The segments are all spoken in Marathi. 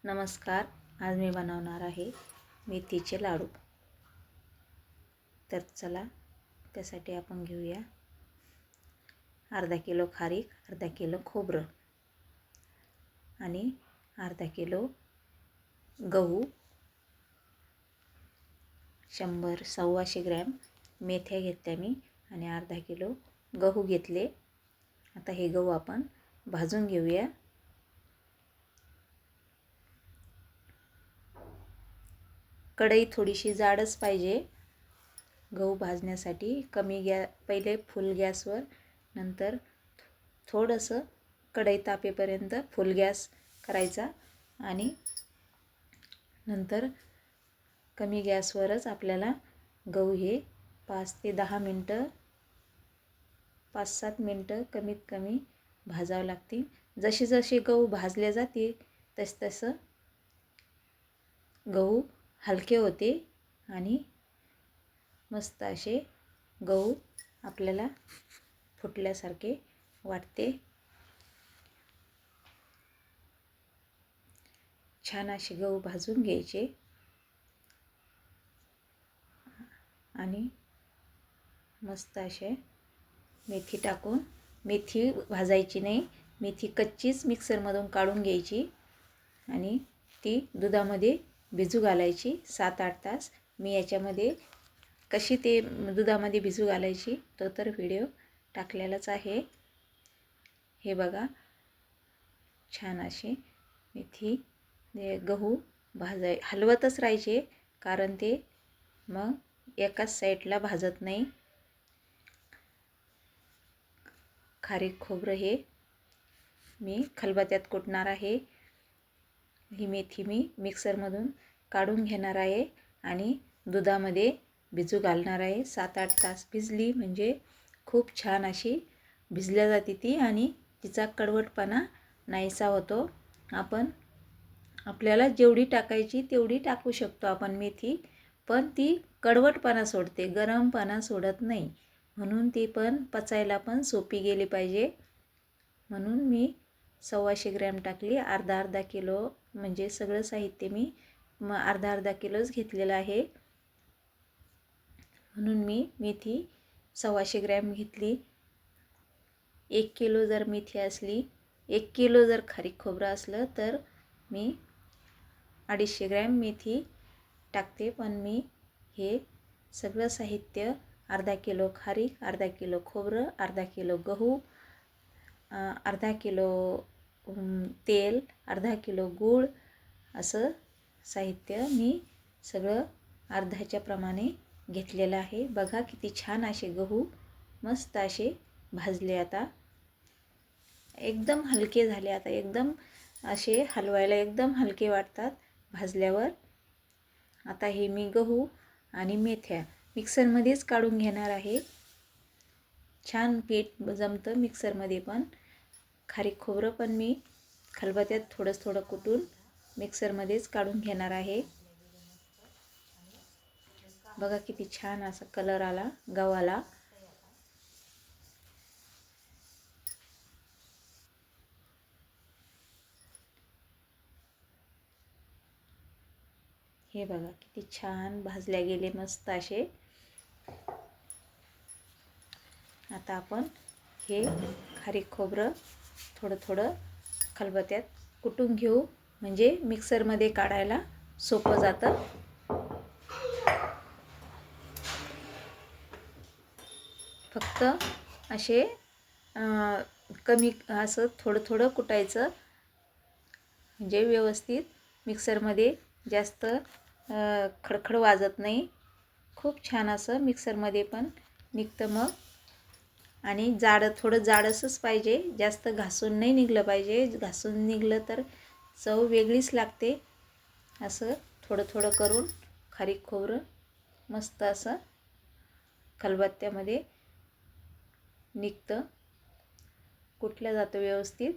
नमस्कार. आज मी बनवणार आहे मेथीचे लाडू. तर चला त्यासाठी आपण घेऊया अर्धा किलो खारीक, अर्धा किलो खोबरं आणि अर्धा किलो गहू, 100-125 ग्रॅम मेथ्या घेतल्या मी आणि अर्धा किलो गहू घेतले. आता हे गहू आपण भाजून घेऊया. कढई थोडीशी जाडच पाहिजे गहू भाजण्यासाठी. पहिले फुल गॅसवर, नंतर थोडंसं कढई तापेपर्यंत फुल गॅस करायचा आणि नंतर कमी गॅसवरच आपल्याला गहू हे 5 ते 10 मिनटं, 5-7 मिनटं कमीत कमी भाजावं लागतील. जसे जसे गहू भाजले जाते तसं गहू हलके होते आणि मस्त असे गहू आपल्याला फुटल्यासारखे वाटते. छान असे गहू भाजून घ्यायचे आणि मस्त असे मेथी टाकून, मेथी भाजायची नाही, मेथी कच्चीच मिक्सरमधून काढून घ्यायची आणि ती दुधामध्ये भिजू घालायची 7-8 तास. मी याच्यामध्ये कशी ते दुधामध्ये भिजू घालायची तो तर व्हिडिओ टाकलेलाच आहे. हे बघा, छान अशी मेथी गहू हलवतच राहायचे, कारण ते मग एकाच साईडला भाजत नाही. खारीक खोबरं हे मी खलबत्त्यात कुटणार आहे. ही मेथी मी मिक्सरमधून काढून घेणार आहे आणि दुधामध्ये भिजू घालणार आहे. 7-8 तास भिजली म्हणजे खूप छान अशी भिजल्या जाते ती आणि तिचा कडवटपणा नाहीसा होतो. आपल्याला जेवढी टाकायची तेवढी टाकू शकतो आपण मेथी, पण ती कडवटपणा सोडते, गरमपणा सोडत नाही. म्हणून ती पण पचायला पण सोपी गेली पाहिजे. म्हणून मी 125 ग्रॅम टाकली. अर्धा किलो म्हणजे सगळं साहित्य मी अर्धा किलोच घेतलेलं आहे. म्हणून मी मेथी 125 ग्रॅम घेतली. 1 किलो जर मेथी असली, 1 किलो जर खारीक खोबरं असलं तर मी 250 ग्रॅम मेथी टाकते. पण मी हे सगळं साहित्य अर्धा किलो खारीक, अर्धा किलो खोबरं, अर्धा किलो गहू, अर्धा किलो तेल, अर्धा किलो गूळ असं साहित्य मी सगळं अर्ध्याच्या प्रमाणे घेतलेलं आहे. बघा किती छान असे गहू मस्त असे भाजले. आता एकदम हलके झाले. आता एकदम असे हलवायला एकदम हलके वाटतात भाजल्यावर. आता हे मी गहू आणि मेथ्या मिक्सरमध्येच काढून घेणार आहे. छान पीठ जमतं मिक्सरमध्ये पण. खारीक खोबरं पण मी खलबत्त्यात थोडं कुटून मिक्सरमध्येच काढून घेणार आहे. बघा किती छान असा कलर आला गव्हाला. हे बघा किती छान भाजल्या गेले मस्त असे. आता आपण हे खारीक खोबरं थोडं खलबत्त्यात कुटून घेऊ, म्हणजे मिक्सरमध्ये काढायला सोपं जातं. फक्त असे कमी असं थोडं कुटायचं, म्हणजे व्यवस्थित मिक्सरमध्ये जास्त खडखड वाजत नाही. खूप छान असं मिक्सरमध्ये पण निघतं मग. आणि थोडं जाडसच पाहिजे, जास्त घासून नाही निघलं पाहिजे. घासून निघलं तर चव वेगळीच लागते. असं थोडं करून खारीक खोबरं मस्त असं खलबत्त्यामध्ये निघतं, कुटलं जातं व्यवस्थित.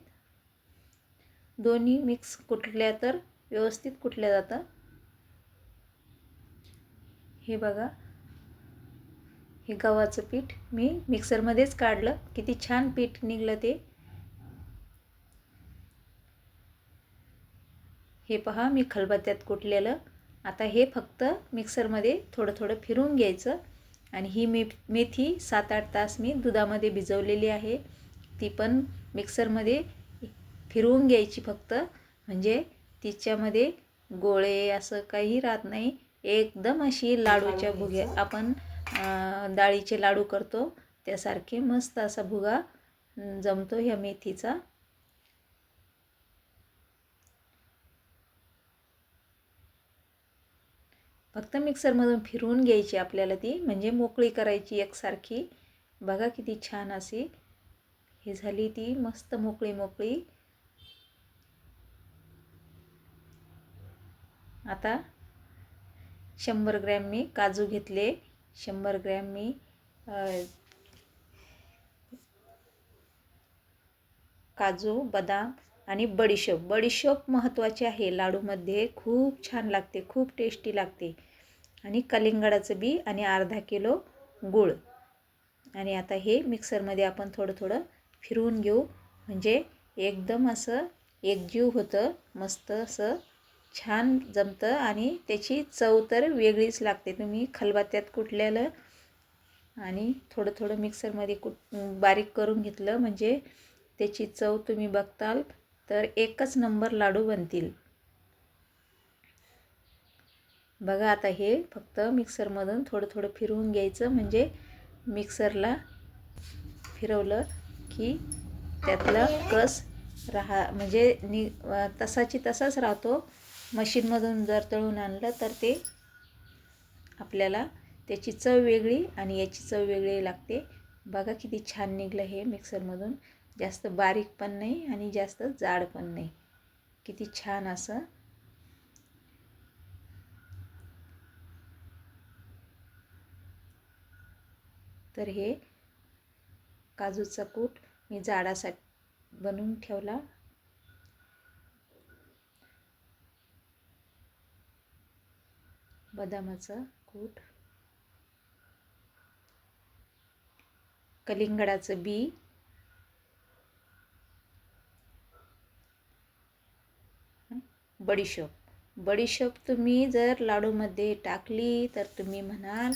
दोन्ही मिक्स कुटल्या तर व्यवस्थित कुटलं जातं. हे बघा, हे गव्हाचं पीठ मी मिक्सरमध्येच काढलं. किती छान पीठ निघलं ते. हे पहा मी खलबत्त्यात कुटलेलं. आता हे फक्त मिक्सरमध्ये थोडं थोडं फिरवून घ्यायचं. आणि ही मेथी 7-8 तास मी दुधामध्ये भिजवलेली आहे. ती पण मिक्सरमध्ये फिरवून घ्यायची फक्त, म्हणजे तिच्यामध्ये गोळे असं काही राहत नाही. एकदम अशी लाडूच्या भुग्या आपण डाळीचे लाडू करतो त्यासारखे मस्त असा भुगा जमतो ह्या मेथीचा. फक्त मिक्सरमधून फिरवून घ्यायची आपल्याला ती, म्हणजे मोकळी करायची एकसारखी. बघा किती छान अशी ही झाली ती मस्त मोकळी मोकळी. आता 100 ग्रॅम मी काजू घेतले, 100 ग्रॅम मी काजू, बदाम आणि बडीशोप. बडीशोप महत्त्वाची आहे लाडूमध्ये, खूप छान लागते, खूप टेस्टी लागते. आणि कलिंगडाचं बी आणि अर्धा किलो गूळ. आणि आता हे मिक्सरमध्ये आपण थोडं थोडं फिरवून घेऊ, म्हणजे एकदम असं एकजीव होतं, मस्त असं छान जमतं. आणि त्याची चव तर वेगळीच लागते. तुम्ही खलबत्त्यात कुटलेलं आणि थोडं थोडं मिक्सरमध्ये बारीक करून घेतलं, म्हणजे त्याची चव तुम्ही बघताल तर एकच नंबर लाडू बनतील. बघा आता हे फक्त मिक्सरमधून थोडं थोडं फिरवून घ्यायचं, म्हणजे मिक्सरला फिरवलं की त्यातला कस म्हणजे तसाची तसाच राहतो. मशीनमधून जर तळून आणलं तर ते आपल्याला त्याची चव वेगळी आणि याची चव वेगळी लागते. बघा किती छान निघलं हे मिक्सरमधून. जास्त बारीक पण नाही आणि जास्त जाड पण नाही. किती छान असं. तर हे काजूचा कूट मी जाडासाठी बनवून ठेवला. बदामाचा कूट, कलिंगडाचं बी, बडीशोप. बडीशोप तुम्ही जर लाडूमध्ये टाकली तर तुम्ही म्हणाल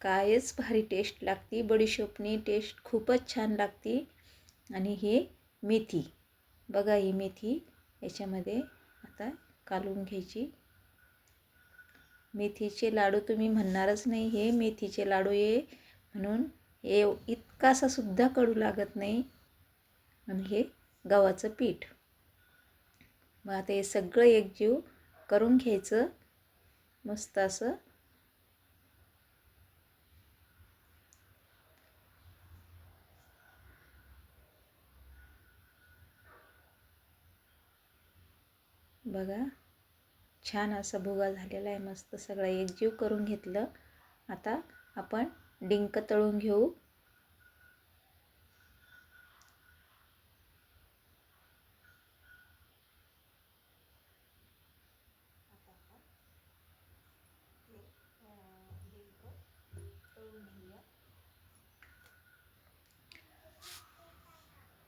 कायच भारी टेस्ट लागती. बडीशोपनी टेस्ट खूपच छान लागती. आणि हे मेथी, बघा ही मेथी याच्यामध्ये आता कालवून घ्यायची. मेथीचे लाडू तुम्ही म्हणणारच नाही हे मेथीचे लाडू आहे म्हणून. हे इतकासा सुद्धा कडू लागत नाही. आणि हे गव्हाचं पीठ. मग आता हे सगळं एकजीव करून घ्यायचं मस्त असं. बघा छान असा भुगा झालेला आहे, मस्त सगळं एकजीव करून घेतलं. आता आपण डिंक तळून घेऊ.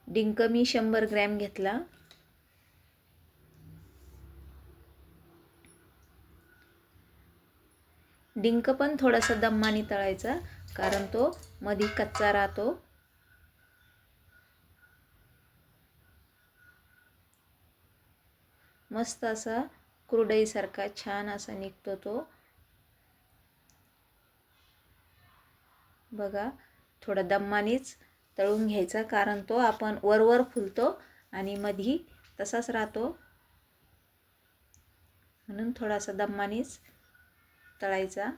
डिंक मी 100 ग्रॅम घेतला. डिंक पण थोडासा दमाने तळायचा, कारण तो मधी कच्चा राहतो. मस्त असा कुरडईसारखा छान असा निघतो तो. बघा थोडा दमानेच तळून घ्यायचा, कारण तो आपण वरवर फुलतो आणि मधी तसाच राहतो, म्हणून थोडासा दमानेच तळायचा.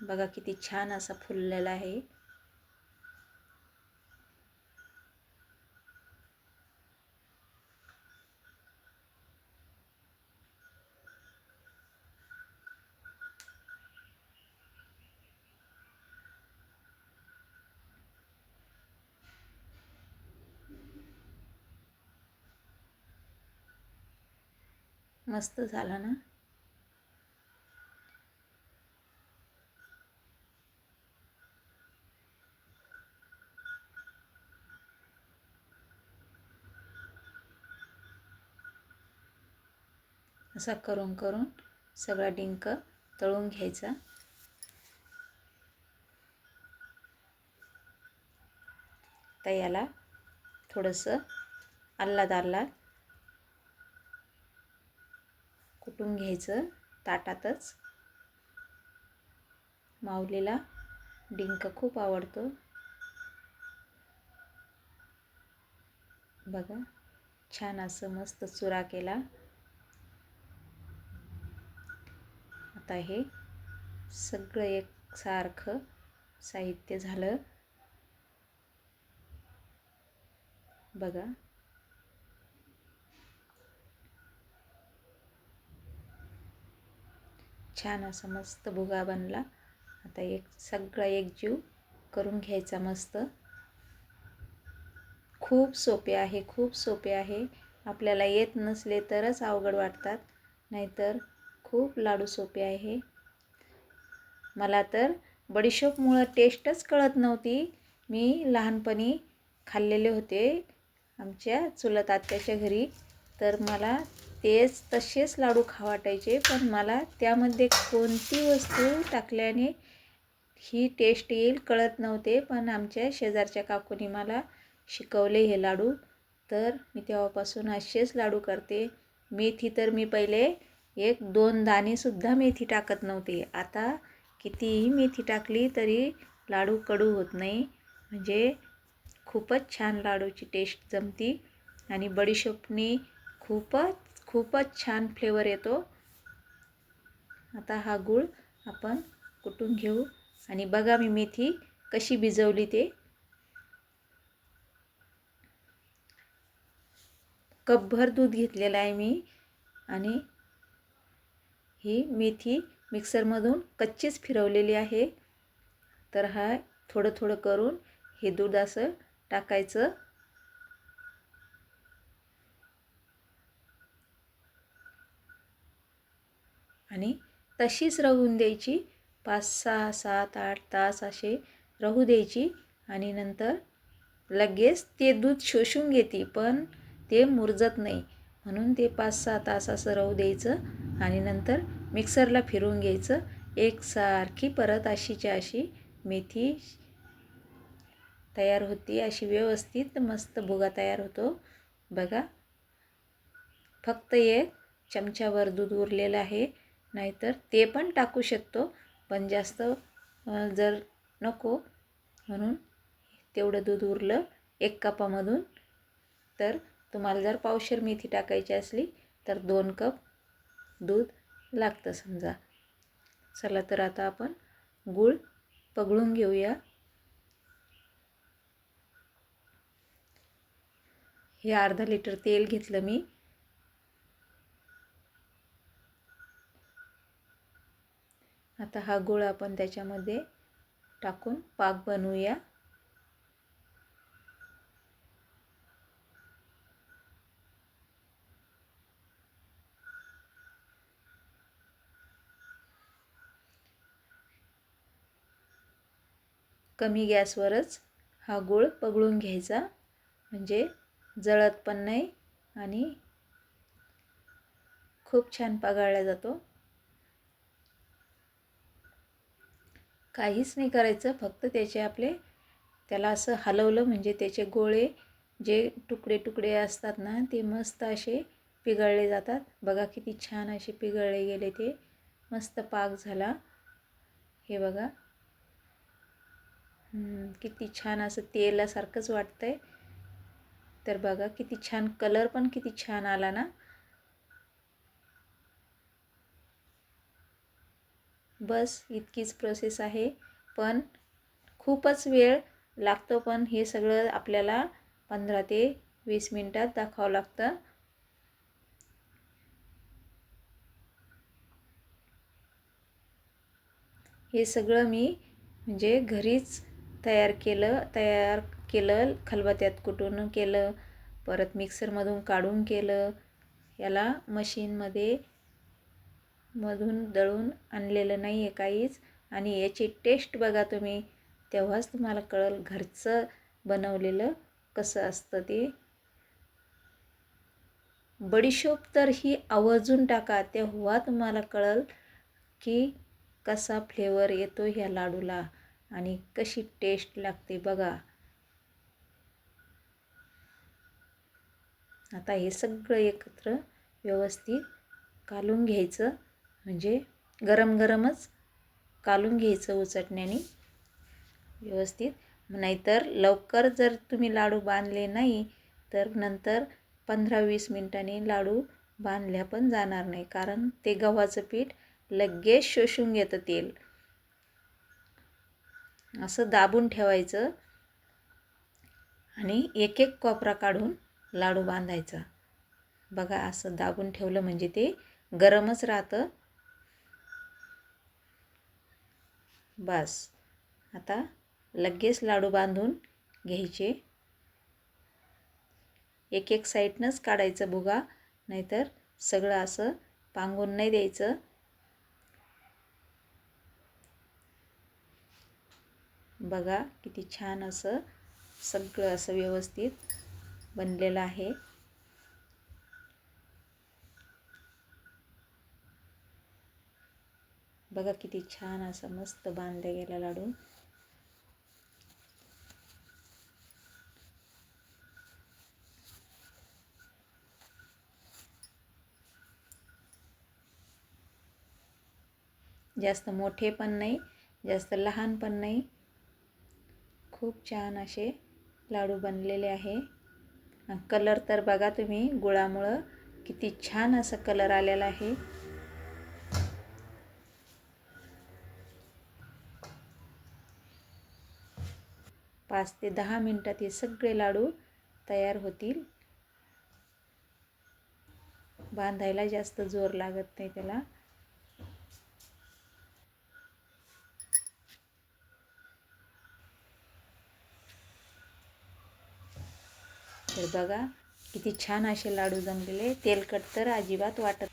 बघा किती छान असा फुललेला आहे. मस्त झाला ना. असा करून करून सगळा डिंक तळून घ्यायचा. तर याला थोडंसं आल्लाद कुटून घ्यायचं ताटातच. माऊलीला डिंक खूप आवडतो. बघा छान असं मस्त चुरा केला. आता हे सगळं एकसारखं साहित्य झालं. बघा छान असा मस्त भुगा बनला. आता सगळा एकजीव करून घ्यायचा मस्त. खूप सोपे आहे, खूप सोपे आहे. आपल्याला येत नसले तरच अवघड वाटतात, नाहीतर खूप लाडू सोपे आहे. मला तर बडीशोपमुळं टेस्टच कळत नव्हती. मी लहानपणी खाल्लेले होते आमच्या चुलत आत्याच्या घरी, तर मला तेच तसेच लाडू खाऊ वाटायचे. पण मला त्यामध्ये कोणती वस्तू टाकल्याने ही टेस्ट येईल कळत नव्हते. पण आमच्या शेजारच्या काकूनी मला शिकवले हे लाडू, तर मी तेव्हापासून असेच लाडू करते. मेथी तर मी पहिले 1-2 दाणेसुद्धा मेथी टाकत नव्हते. आता कितीही मेथी टाकली तरी लाडू कडू होत नाही. म्हणजे खूपच छान लाडूची टेस्ट जमती आणि बडीशोपनी खूपच छान फ्लेवर येतो. आता हा गूळ आपण कुटून घेऊ आणि बघा मी मेथी कशी भिजवली ते. कपभर दूध घेतलेलं आहे मी आणि ही मेथी मिक्सरमधून कच्चीच फिरवलेली आहे. तर हा थोडं थोडं करून हे दूध असं टाकायचं आणि तशीच राहून द्यायची. 5, 6, 7, 8 तास असे राहू द्यायची आणि नंतर लगेच ते दूध शोषून घेते, पण ते मुरजत नाही. म्हणून ते 5-6 तास असं राहू द्यायचं आणि नंतर मिक्सरला फिरवून घ्यायचं. एकसारखी परत अशीच्या अशी मेथी तयार होती. अशी व्यवस्थित मस्त भुगा तयार होतो. बघा फक्त 1 चमच्यावर दूध उरलेलं आहे, नाहीतर ते पण टाकू शकतो, पण जास्त जर नको म्हणून तेवढं दूध उरलं 1 कपामधून. तर तुम्हाला जर पावशेर मेथी टाकायची असली तर 2 कप दूध लागतं समजा. चला तर आता आपण गूळ पगळून घेऊया. हे अर्धा लिटर तेल घेतलं मी. आता हा गूळ आपण त्याच्यामध्ये टाकून पाक बनवूया. कमी गॅसवरच हा गूळ पगळून घ्यायचा, म्हणजे जळत पण नाही आणि खूप छान पगाळला जातो. काहीच नाही करायचं, फक्त त्याला असं हलवलं म्हणजे त्याचे गोळे जे तुकडे तुकडे असतात ना ते मस्त असे पिघळले जातात. बघा किती छान असे पिघळले गेले, ते मस्त पाक झाला. हे बघा किती छान असं तेलासारखंच वाटतंय. तर बघा किती छान कलर पण किती छान आला ना. बस इतकीच प्रोसेस आहे, पण खूपच वेळ लागतो. पण हे सगळं आपल्याला 15 ते 20 मिनिटात दाखवावं लागतं. हे सगळं मी म्हणजे घरीच तयार केलं, खलबत्त्यात कुटून केलं, परत मिक्सरमधून काढून केलं. याला मधून दळून आणलेलं नाही आहे काहीच. आणि याची टेस्ट बघा तुम्ही, तेव्हाच तुम्हाला कळेल घरचं बनवलेलं कसं असतं ते. बडीशोप तर ही आवर्जून टाका, तेव्हा तुम्हाला कळेल की कसा फ्लेवर येतो ह्या लाडूला आणि कशी टेस्ट लागते बघा. आता हे सगळं एकत्र व्यवस्थित कालून घ्यायचं, म्हणजे गरम गरमच कालून घ्यायचं उचटण्याने व्यवस्थित. नाहीतर लवकर जर तुम्ही लाडू बांधले नाही तर नंतर 15-20 मिनिटांनी लाडू बांधल्या पण जाणार नाही, कारण ते गव्हाचं पीठ लगेच शोषून घेतं तेल. असं दाबून ठेवायचं आणि एक एक कोपरा काढून लाडू बांधायचा. बघा असं दाबून ठेवलं म्हणजे ते गरमच राहतं. बस आता लगेच लाडू बांधून घ्यायचे. एक एक साईडनंच काढायचं भुगा, नाहीतर सगळं असं पांगून नाही द्यायचं. बघा किती छान असं सगळं असं व्यवस्थित बनलेलं आहे. बघा किती छान असं मस्त बांधला गेला लाडू. जास्त मोठे पण नाही, जास्त लहान पण नाही, खूप छान असे लाडू बनलेले आहे. कलर तर बघा तुम्ही, गुळामुळं किती छान असा कलर आलेला आहे. 5 ते 10 मिनिटात हे सगळे लाडू तयार होतील. बांधायला जास्त जोर लागत नाही त्याला. तर बघा किती छान असे लाडू जमलेले, तेलकट तर अजिबात वाटत